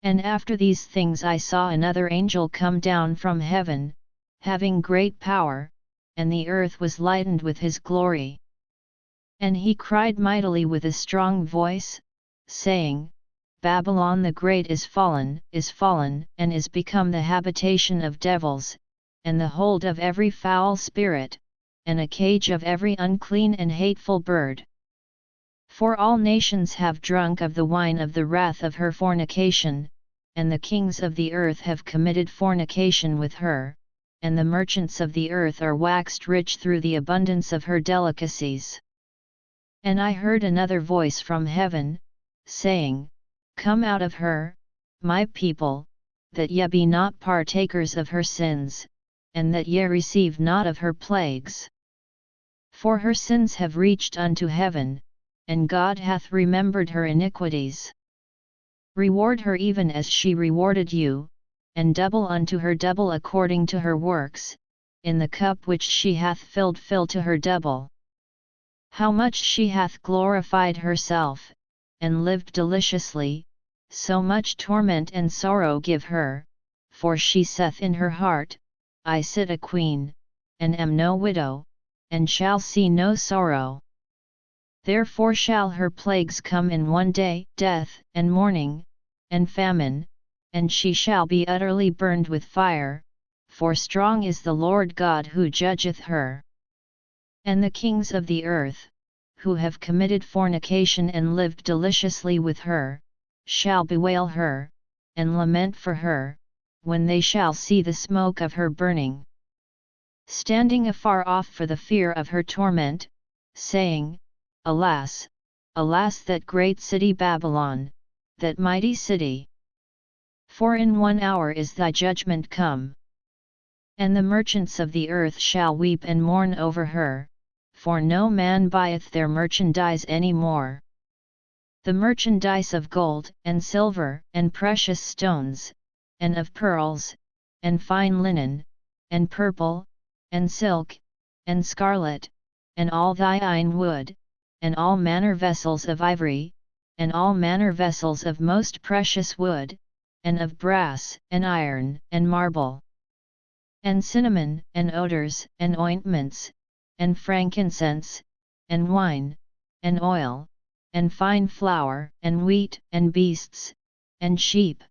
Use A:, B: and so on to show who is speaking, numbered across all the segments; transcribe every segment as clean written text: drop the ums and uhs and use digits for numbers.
A: And after these things I saw another angel come down from heaven, having great power, and the earth was lightened with his glory. And he cried mightily with a strong voice, saying, Babylon the great is fallen, and is become the habitation of devils, and the hold of every foul spirit, and a cage of every unclean and hateful bird. For all nations have drunk of the wine of the wrath of her fornication, and the kings of the earth have committed fornication with her, and the merchants of the earth are waxed rich through the abundance of her delicacies. And I heard another voice from heaven, saying, Come out of her, my people, that ye be not partakers of her sins, and that ye receive not of her plagues. For her sins have reached unto heaven, and God hath remembered her iniquities. Reward her even as she rewarded you, and double unto her double according to her works, in the cup which she hath filled fill to her double. How much she hath glorified herself, and lived deliciously, so much torment and sorrow give her, for she saith in her heart, I sit a queen, and am no widow, and shall see no sorrow. Therefore shall her plagues come in one day, death, and mourning, and famine, and she shall be utterly burned with fire, for strong is the Lord God who judgeth her. And the kings of the earth, who have committed fornication and lived deliciously with her, shall bewail her, and lament for her, when they shall see the smoke of her burning, standing afar off for the fear of her torment, saying, Alas, alas, that great city Babylon, that mighty city! For in 1 hour is thy judgment come. And the merchants of the earth shall weep and mourn over her, for no man buyeth their merchandise any more. The merchandise of gold, and silver, and precious stones, and of pearls, and fine linen, and purple, and silk, and scarlet, and all thine wood, and all manner vessels of ivory, and all manner vessels of most precious wood, and of brass, and iron, and marble, and cinnamon, and odors, and ointments, and frankincense, and wine, and oil, and fine flour, and wheat, and beasts, and sheep,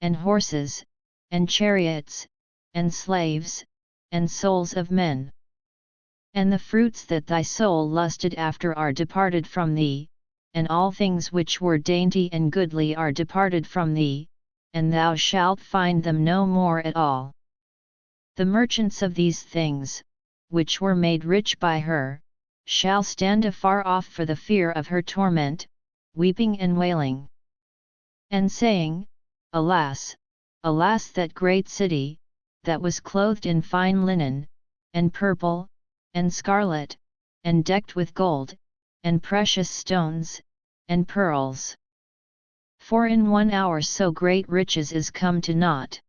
A: and horses, and chariots, and slaves, and souls of men. And the fruits that thy soul lusted after are departed from thee, and all things which were dainty and goodly are departed from thee, and thou shalt find them no more at all. The merchants of these things, which were made rich by her, shall stand afar off for the fear of her torment, weeping and wailing, and saying, Alas, alas, that great city, that was clothed in fine linen, and purple, and scarlet, and decked with gold, and precious stones, and pearls. For in 1 hour so great riches is come to naught.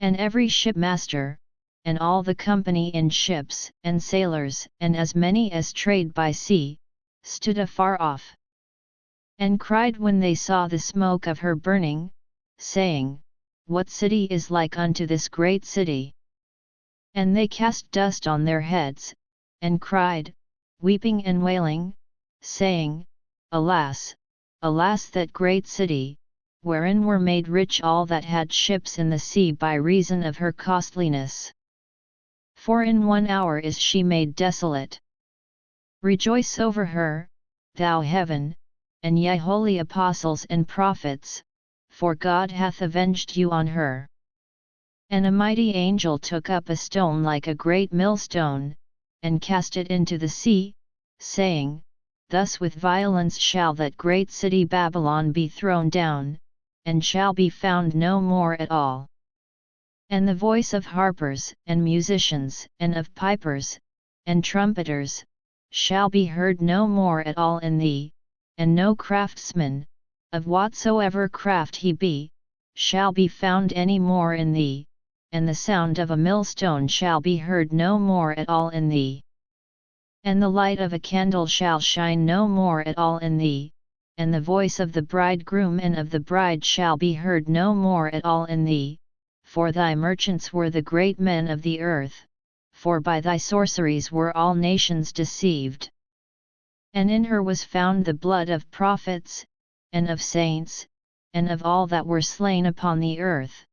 A: And every shipmaster, and all the company in ships, and sailors, and as many as trade by sea, stood afar off, and cried when they saw the smoke of her burning, saying, What city is like unto this great city? And they cast dust on their heads, and cried, weeping and wailing, saying, Alas, alas, that great city, wherein were made rich all that had ships in the sea by reason of her costliness. For in 1 hour is she made desolate. Rejoice over her, thou heaven, and ye holy apostles and prophets, for God hath avenged you on her. And a mighty angel took up a stone like a great millstone, and cast it into the sea, saying, Thus with violence shall that great city Babylon be thrown down, and shall be found no more at all. And the voice of harpers, and musicians, and of pipers, and trumpeters, shall be heard no more at all in thee, and no craftsman, of whatsoever craft he be, shall be found any more in thee, and the sound of a millstone shall be heard no more at all in thee. And the light of a candle shall shine no more at all in thee, and the voice of the bridegroom and of the bride shall be heard no more at all in thee, for thy merchants were the great men of the earth, for by thy sorceries were all nations deceived. And in her was found the blood of prophets, and of saints, and of all that were slain upon the earth.